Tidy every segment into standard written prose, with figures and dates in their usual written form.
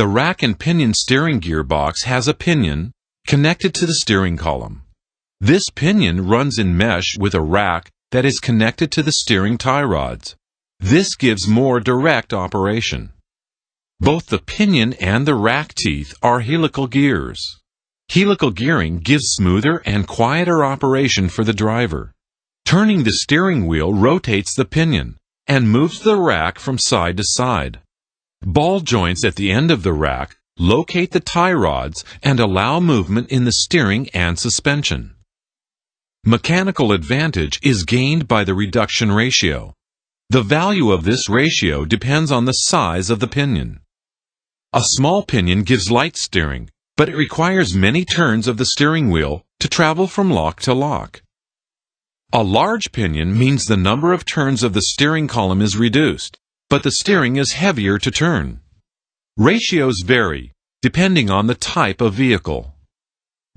The rack and pinion steering gearbox has a pinion connected to the steering column. This pinion runs in mesh with a rack that is connected to the steering tie rods. This gives more direct operation. Both the pinion and the rack teeth are helical gears. Helical gearing gives smoother and quieter operation for the driver. Turning the steering wheel rotates the pinion and moves the rack from side to side. Ball joints at the end of the rack locate the tie rods and allow movement in the steering and suspension. Mechanical advantage is gained by the reduction ratio. The value of this ratio depends on the size of the pinion. A small pinion gives light steering, but it requires many turns of the steering wheel to travel from lock to lock. A large pinion means the number of turns of the steering column is reduced, but the steering is heavier to turn. Ratios vary, depending on the type of vehicle.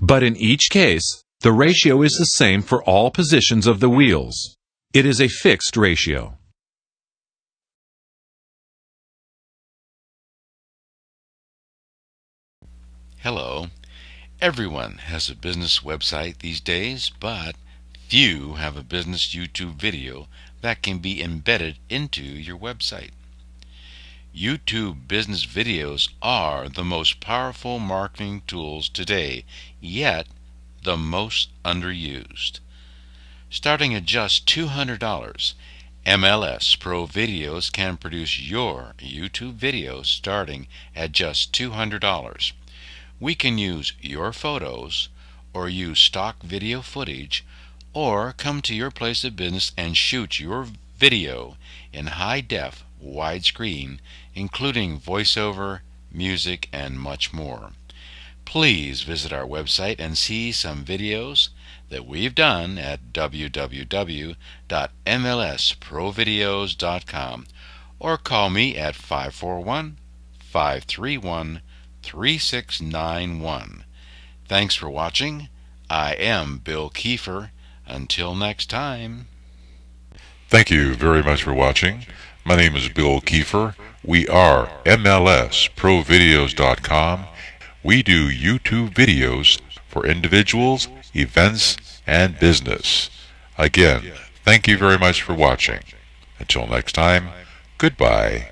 But in each case, the ratio is the same for all positions of the wheels. It is a fixed ratio. Hello. Everyone has a business website these days, but few have a business YouTube video that can be embedded into your website. YouTube business videos are the most powerful marketing tools today, yet the most underused. Starting at just $200, MLS Pro Videos can produce your YouTube video starting at just $200. We can use your photos or use stock video footage or come to your place of business and shoot your video in high-def widescreen, including voiceover, music, and much more. Please visit our website and see some videos that we've done at www.mlsprovideos.com or call me at 541-531-3691. Thanks for watching. I am Bill Kiefer. Until next time. Thank you very much for watching. My name is Bill Kiefer. We are MLSProVideos.com. We do YouTube videos for individuals, events, and business. Again, thank you very much for watching. Until next time, goodbye.